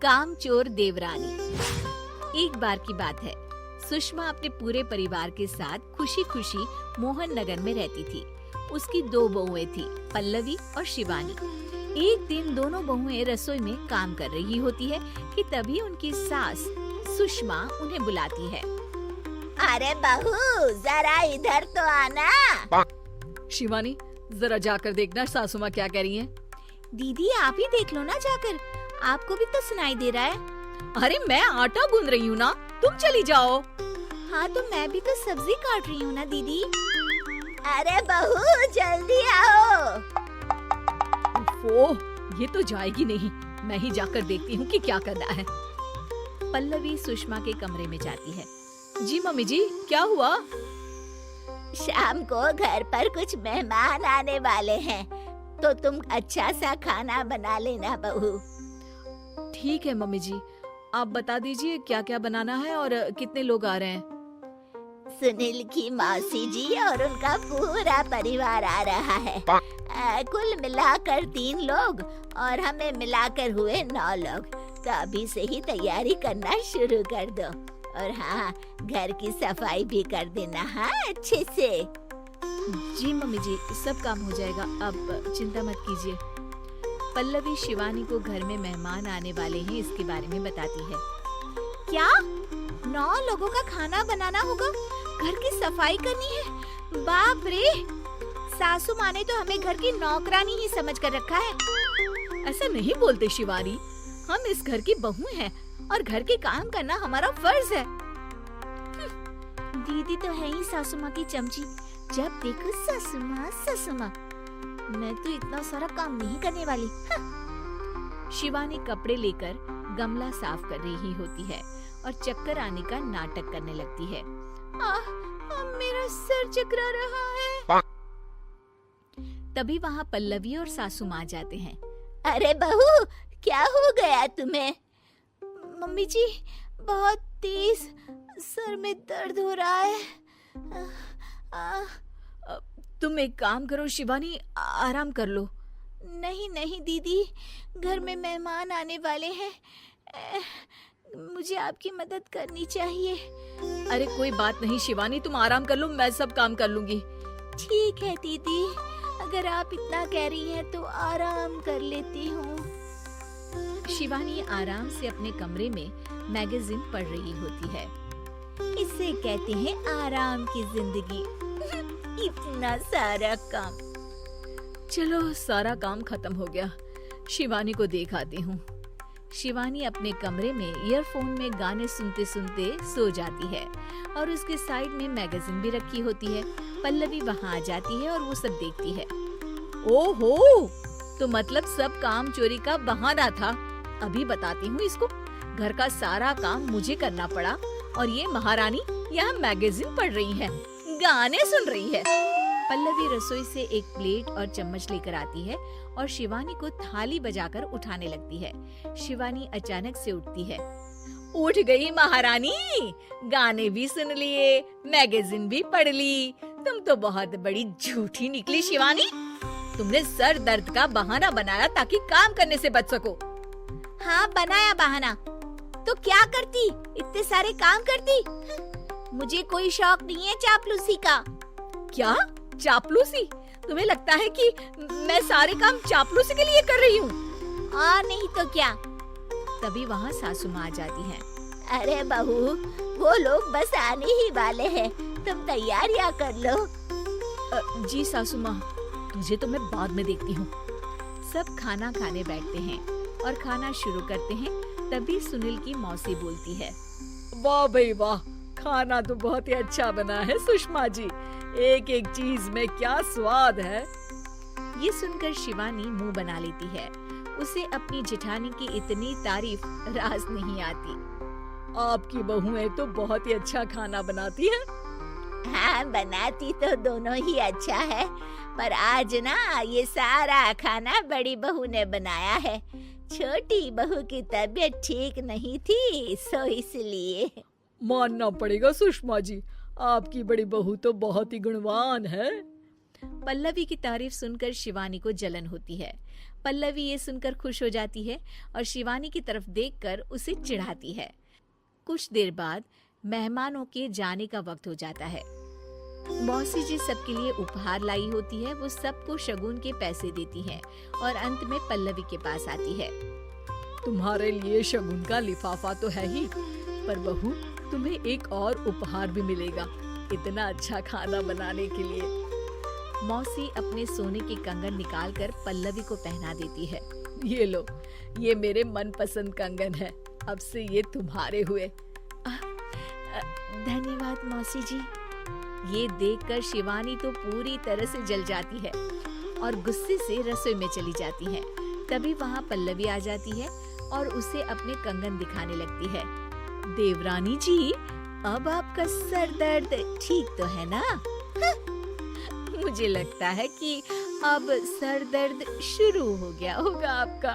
कामचोर देवरानी। एक बार की बात है, सुषमा अपने पूरे परिवार के साथ खुशी खुशी मोहन नगर में रहती थी। उसकी 2 बहुएं थी, पल्लवी और शिवानी। एक दिन दोनों बहुएं रसोई में काम कर रही होती है कि तभी उनकी सास सुषमा उन्हें बुलाती है। अरे बहू, जरा इधर तो आना। शिवानी, जरा जाकर देखना सासू माँ क्या कह रही हैं। दीदी आप ही देख लो ना जाकर, आपको भी तो सुनाई दे रहा है। अरे मैं आटा गूंद रही हूँ ना, तुम चली जाओ। हाँ तो मैं भी तो सब्जी काट रही हूँ ना दीदी। अरे बहू जल्दी आओ। ओह, ये तो जाएगी नहीं। मैं ही जाकर देखती हूँ कि क्या करना है। पल्लवी सुषमा के कमरे में जाती है। जी मम्मी जी, क्या हुआ? शाम को घर पर कुछ मेहमान आने वाले हैं, तो तुम अच्छा सा खाना बना लेना बहू। ठीक है मम्मी जी, आप बता दीजिए क्या क्या बनाना है और कितने लोग आ रहे हैं। सुनील की मौसी जी और उनका पूरा परिवार आ रहा है। कुल मिलाकर 3 लोग और हमें मिलाकर हुए 9 लोग। तो अभी से ही तैयारी करना शुरू कर दो। और हाँ, घर की सफाई भी कर देना, हाँ अच्छे से। जी मम्मी जी, सब काम हो जाएगा, आप चिंता मत कीजिए। पल्लवी शिवानी को घर में मेहमान आने वाले हैं इसके बारे में बताती है। क्या 9 लोगों का खाना बनाना होगा, घर की सफाई करनी है? बाप रे, सासू माँ ने तो हमें घर की नौकरानी ही समझ कर रखा है। ऐसा नहीं बोलते शिवानी, हम इस घर की बहू हैं और घर के काम करना हमारा फर्ज है। दीदी तो है ही सासू माँ की चमची, जब देखो सासू माँ सासू माँ। मैं तो इतना सारा काम नहीं करने वाली। शिवानी कपड़े लेकर गमला साफ कर रही होती है और चक्कर आने का नाटक करने लगती है। मेरा सर चकरा रहा है। तभी वहाँ पल्लवी और सासू माँ जाते हैं। अरे बहू, क्या हो गया तुम्हें? मम्मी जी, बहुत तेज सर में दर्द हो रहा है। तुम एक काम करो शिवानी, आराम कर लो। नहीं नहीं दीदी, घर में मेहमान आने वाले हैं, मुझे आपकी मदद करनी चाहिए। अरे कोई बात नहीं शिवानी, तुम आराम कर लो, मैं सब काम कर लूंगी। ठीक है दीदी, अगर आप इतना कह रही हैं तो आराम कर लेती हूँ। शिवानी आराम से अपने कमरे में मैगजीन पढ़ रही होती है। इसे कहते हैं आराम की जिंदगी। इतना सारा काम। चलो सारा काम खत्म हो गया, शिवानी को देख आती हूँ। शिवानी अपने कमरे में ईयरफोन में गाने सुनते सुनते सो जाती है और उसके साइड में मैगजीन भी रखी होती है। पल्लवी वहाँ आ जाती है और वो सब देखती है। ओहो, तो मतलब सब काम चोरी का बहाना था। अभी बताती हूँ इसको। घर का सारा काम मुझे करना पड़ा और ये महारानी यहाँ मैगजीन पढ़ रही है, गाने सुन रही है। पल्लवी रसोई से एक प्लेट और चम्मच लेकर आती है और शिवानी को थाली बजाकर उठाने लगती है। शिवानी अचानक से उठती है। उठ गई महारानी, गाने भी सुन लिए, मैगजीन भी पढ़ ली। तुम तो बहुत बड़ी झूठी निकली शिवानी। तुमने सर दर्द का बहाना बनाया ताकि काम करने से बच सको। हाँ बनाया बहाना, तो क्या करती, इतने सारे काम करती। मुझे कोई शौक नहीं है चापलूसी का। क्या चापलूसी? तुम्हें लगता है कि मैं सारे काम चापलूसी के लिए कर रही हूँ? हाँ नहीं तो क्या। तभी वहाँ सासू माँ आ जाती हैं। अरे बहू, वो लोग बस आने ही वाले हैं, तुम तैयारियां कर लो। जी सासू माँ, तुझे तो मैं बाद में देखती हूँ। सब खाना खाने बैठते हैं और खाना शुरू करते हैं। तभी सुनील की मौसी बोलती है। वाह भाई वाह, खाना तो बहुत ही अच्छा बना है सुषमा जी। एक एक चीज में क्या स्वाद है। ये सुनकर शिवानी मुंह बना लेती है। उसे अपनी जेठानी की इतनी तारीफ रास नहीं आती। आपकी बहुएं तो बहुत ही अच्छा खाना बनाती हैं। हाँ बनाती तो दोनों ही अच्छा है, पर आज ना ये सारा खाना बड़ी बहू ने बनाया है। छोटी बहू की तबीयत ठीक नहीं थी, सो इसलिए। मानना पड़ेगा सुषमा जी, आपकी बड़ी बहू तो बहुत ही गुणवान है। पल्लवी की तारीफ सुनकर शिवानी को जलन होती है। पल्लवी ये सुनकर खुश हो जाती है और शिवानी की तरफ देखकर उसे चिढ़ाती है। कुछ देर बाद मेहमानों के जाने का वक्त हो जाता है। मौसी जी सबके लिए उपहार लाई होती है। वो सबको शगुन के पैसे देती है और अंत में पल्लवी के पास आती है। तुम्हारे लिए शगुन का लिफाफा तो है ही, पर बहू तुम्हें एक और उपहार भी मिलेगा इतना अच्छा खाना बनाने के लिए। मौसी अपने सोने के कंगन निकालकर पल्लवी को पहना देती है। ये लो, ये मेरे मनपसंद कंगन है, अब से ये तुम्हारे हुए। धन्यवाद मौसी जी। ये देखकर शिवानी तो पूरी तरह से जल जाती है और गुस्से से रसोई में चली जाती है। तभी वहाँ पल्लवी आ जाती है और उसे अपने कंगन दिखाने लगती है। देवरानी जी, अब आपका सर दर्द ठीक तो है ना? मुझे लगता है कि अब सर दर्द शुरू हो गया होगा आपका।